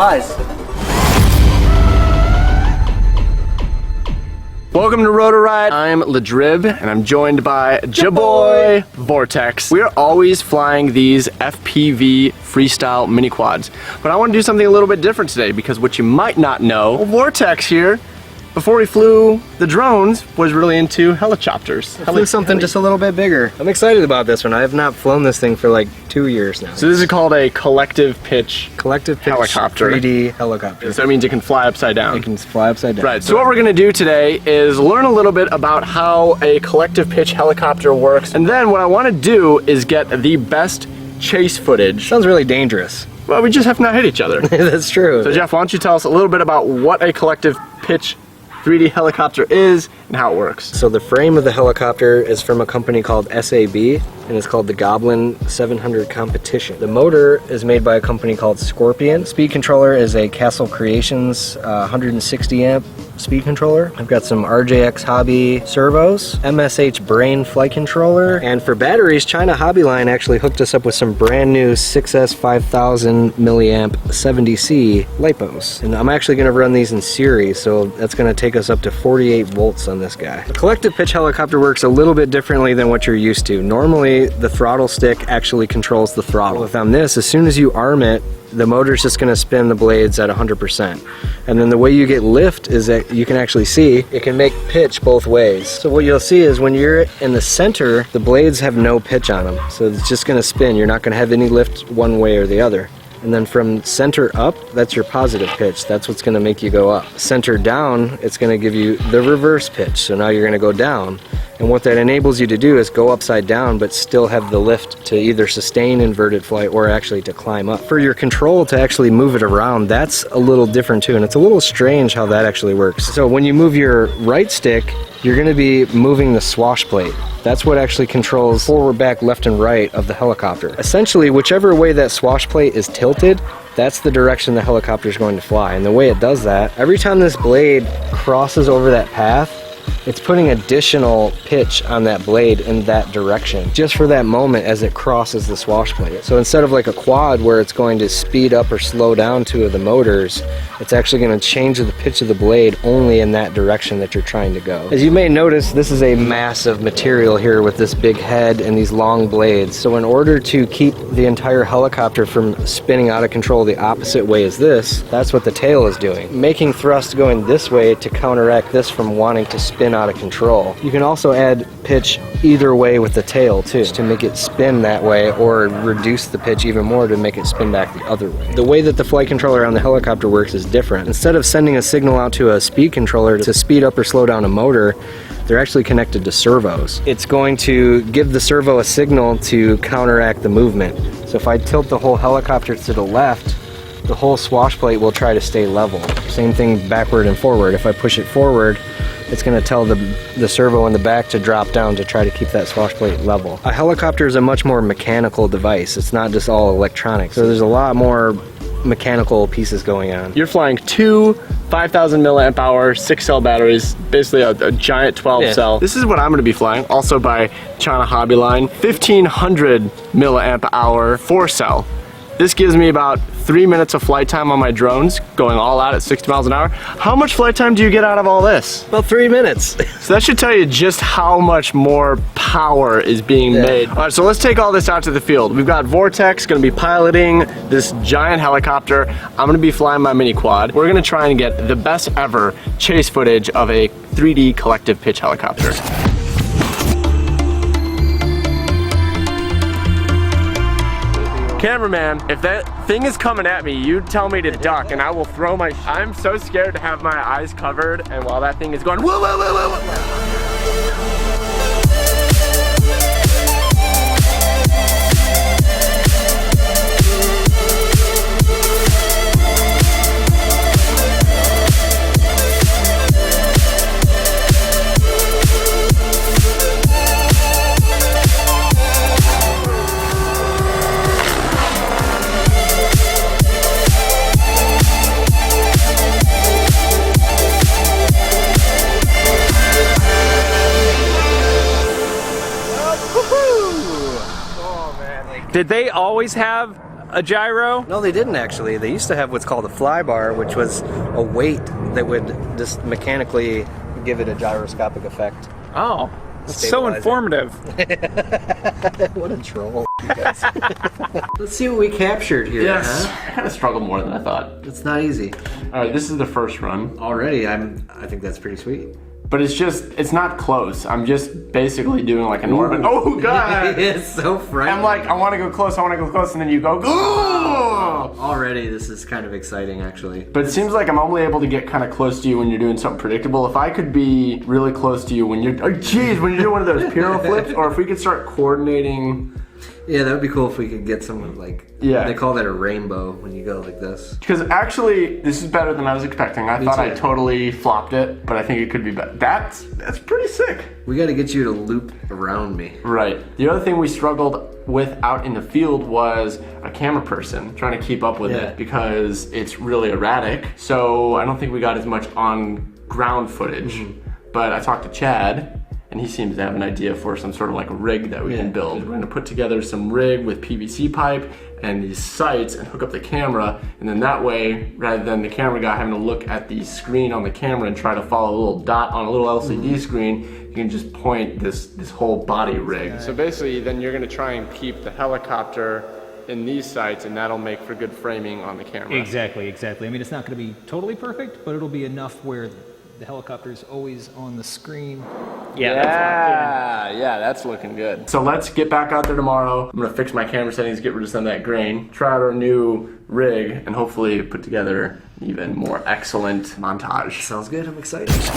flies. Welcome to Rotor Riot. I'm Ladrib, and I'm joined by Jaboy Vortex. We are always flying these FPV freestyle mini quads, but I want to do something a little bit different today because what you might not know, Vortex here, before he flew the drones, was really into helicopters. I flew something just a little bit bigger. I'm excited about this one. I have not flown this thing for like 2 years now. So this is called a collective pitch helicopter. 3D helicopter. So that means it can fly upside down. It can fly upside down. Right, so what we're gonna do today is learn a little bit about how a collective pitch helicopter works, and then what I wanna do is get the best chase footage. Sounds really dangerous. Well, we just have to not hit each other. That's true. So Jeff, why don't you tell us a little bit about what a collective pitch 3D helicopter is and how it works. So the frame of the helicopter is from a company called SAB, and it's called the Goblin 700 Competition. The motor is made by a company called Scorpion. Speed controller is a Castle Creations 160 amp speed controller. I've got some RJX Hobby servos, MSH Brain flight controller, and for batteries, China Hobby Line actually hooked us up with some brand new 6S 5000 milliamp 70C LiPos. And I'm actually gonna run these in series, so that's gonna take us up to 48 volts on this guy. The collective pitch helicopter works a little bit differently than what you're used to. Normally, the throttle stick actually controls the throttle. With on this, as soon as you arm it, the motor's just gonna spin the blades at 100%. And then the way you get lift is that you can actually see, it can make pitch both ways. So what you'll see is when you're in the center, the blades have no pitch on them. So it's just gonna spin. You're not gonna have any lift one way or the other. And then from center up, that's your positive pitch. That's what's gonna make you go up. Center down, it's gonna give you the reverse pitch. So now you're gonna go down. And what that enables you to do is go upside down, but still have the lift to either sustain inverted flight or actually to climb up. For your control to actually move it around, that's a little different too. And it's a little strange how that actually works. So when you move your right stick, you're gonna be moving the swash plate. That's what actually controls forward, back, left, and right of the helicopter. Essentially, whichever way that swash plate is tilted, that's the direction the helicopter is going to fly. And the way it does that, every time this blade crosses over that path, it's putting additional pitch on that blade in that direction, just for that moment as it crosses the swash plate. So instead of like a quad where it's going to speed up or slow down two of the motors, it's actually going to change the pitch of the blade only in that direction that you're trying to go. As you may notice, this is a massive material here with this big head and these long blades. So in order to keep the entire helicopter from spinning out of control the opposite way as this, that's what the tail is doing. Making thrust going this way to counteract this from wanting to spin out of control. You can also add pitch either way with the tail too, to make it spin that way, or reduce the pitch even more to make it spin back the other way. The way that the flight controller on the helicopter works is different. Instead of sending a signal out to a speed controller to speed up or slow down a motor, they're actually connected to servos. It's going to give the servo a signal to counteract the movement. So if I tilt the whole helicopter to the left, the whole swash plate will try to stay level. Same thing backward and forward. If I push it forward, it's going to tell the servo in the back to drop down to try to keep that swash plate level. A helicopter is a much more mechanical device. It's not just all electronic. So there's a lot more mechanical pieces going on. You're flying two 5,000 milliamp hour 6-cell batteries, basically a giant 12 cell. This is what I'm gonna be flying, also by China Hobby Line, 1,500 milliamp hour 4-cell. This gives me about 3 minutes of flight time on my drones, going all out at 60 miles an hour. How much flight time do you get out of all this? About 3 minutes. So that should tell you just how much more power is being made. All right, so let's take all this out to the field. We've got Vortex gonna be piloting this giant helicopter. I'm gonna be flying my mini quad. We're gonna try and get the best ever chase footage of a 3D collective pitch helicopter. Cameraman, if that thing is coming at me, you tell me to duck and I will throw my... I'm so scared to have my eyes covered, and while that thing is going, whoa, whoa, whoa, whoa, whoa. Did they always have a gyro? No, they didn't actually. They used to have what's called a fly bar, which was a weight that would just mechanically give it a gyroscopic effect. Oh, it's so informative. What a troll. You guys. Let's see what we captured here. Yes, Huh? I kind of struggled more than I thought. It's not easy. All right, this is the first run. Already, I think that's pretty sweet. But it's not close. I'm just basically doing like an orbit. Oh God! It's so frightening. I'm like, I want to go close, and then you go, ooh! Already, this is kind of exciting, actually. But it seems like I'm only able to get kind of close to you when you're doing something predictable. If I could be really close to you when you're, when you're doing one of those pyro flips, or if we could start coordinating. Yeah, that would be cool if we could get someone like, yeah. They call that a rainbow when you go like this. Because actually, this is better than I was expecting. I thought I totally flopped it, but I think it could be better. That's pretty sick. We got to get you to loop around me. Right. The other thing we struggled with out in the field was a camera person trying to keep up with it because it's really erratic. So I don't think we got as much on ground footage. But I talked to Chad, and he seems to have an idea for some sort of like a rig that we can build. We're gonna put together some rig with PVC pipe and these sights and hook up the camera, and then that way, rather than the camera guy having to look at the screen on the camera and try to follow a little dot on a little LCD screen, you can just point this whole body rig. So basically, then you're gonna try and keep the helicopter in these sights, and that'll make for good framing on the camera. Exactly. I mean, it's not going to be totally perfect, but it'll be enough where the helicopter's always on the screen. Yeah, that's looking good. So let's get back out there tomorrow. I'm gonna fix my camera settings, get rid of some of that grain, try out our new rig, and hopefully put together an even more excellent montage. Sounds good, I'm excited. So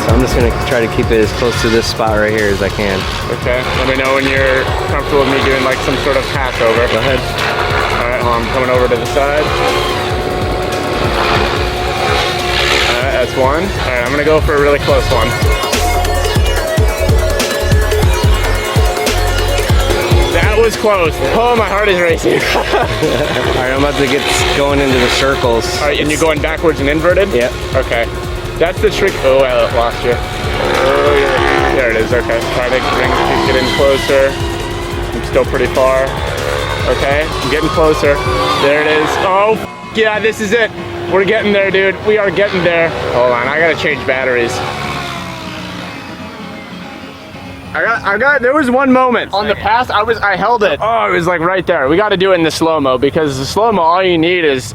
I'm just gonna try to keep it as close to this spot right here as I can. Okay, let me know when you're comfortable with me doing like some sort of pass over. Go ahead. All right, well, I'm coming over to the side. That's one. All right, I'm gonna go for a really close one. That was close. Oh, my heart is racing. All right, I'm about to get going into the circles. All right, and you're going backwards and inverted? Yep. Okay. That's the trick. Oh, I lost you. Oh, yeah. There it is. Okay. Try to get in closer. I'm still pretty far. Okay, I'm getting closer. There it is. Oh, yeah, this is it. We're getting there, dude. We are getting there. Hold on, I gotta change batteries. There was one moment. On the pass, I held it. Oh, it was like right there. We gotta do it in the slow-mo, because the slow-mo, all you need is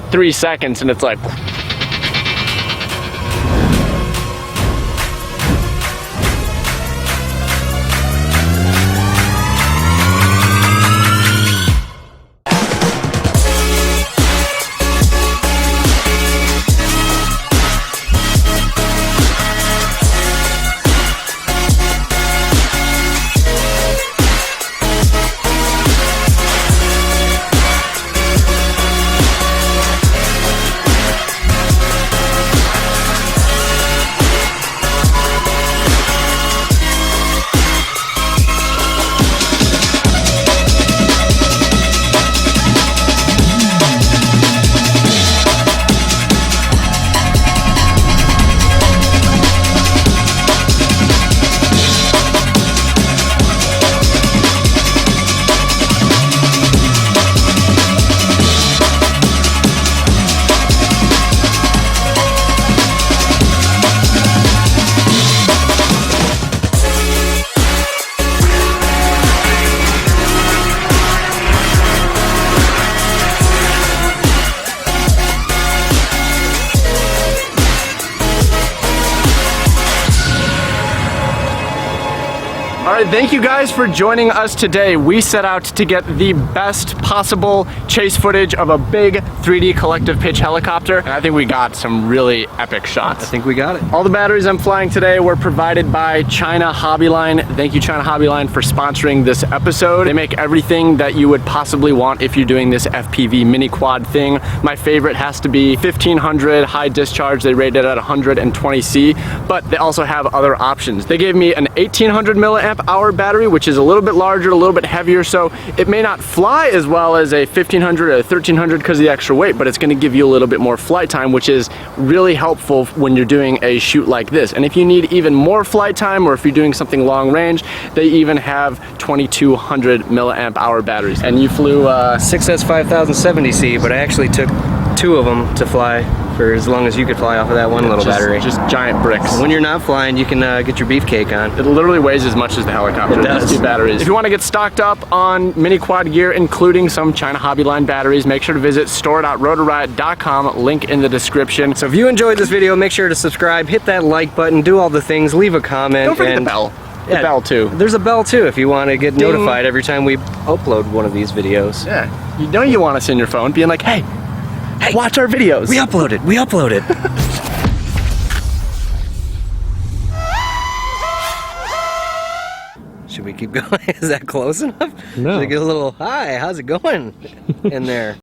3 seconds, and it's like... Thank you guys for joining us today. We set out to get the best possible chase footage of a big 3D collective pitch helicopter, and I think we got some really epic shots. I think we got it. All the batteries I'm flying today were provided by China Hobbyline. Thank you, China Hobbyline, for sponsoring this episode. They make everything that you would possibly want if you're doing this FPV mini quad thing. My favorite has to be 1500 high discharge. They rate it at 120C, but they also have other options. They gave me an 1800 milliamp mAh battery, which is a little bit larger, a little bit heavier, so it may not fly as well as a 1500 or a 1300 because of the extra weight, but it's going to give you a little bit more flight time, which is really helpful when you're doing a shoot like this. And if you need even more flight time, or if you're doing something long range, they even have 2200 mAh batteries. And you flew 6S 5070C, but I actually took 2 of them to fly for as long as you could fly off of that one little battery. Just giant bricks. When you're not flying, you can get your beefcake on. It literally weighs as much as the helicopter. It does. 2 batteries. If you want to get stocked up on mini quad gear, including some China Hobby Line batteries, make sure to visit store.rotorriot.com, link in the description. So if you enjoyed this video, make sure to subscribe, hit that like button, do all the things, leave a comment. Don't forget the bell. The bell too. There's a bell too if you want to get notified every time we upload one of these videos. Yeah. You know you want us in your phone being like, hey, watch our videos. We uploaded. Should we keep going? Is that close enough? No. Should I get a little, hi, how's it going in there?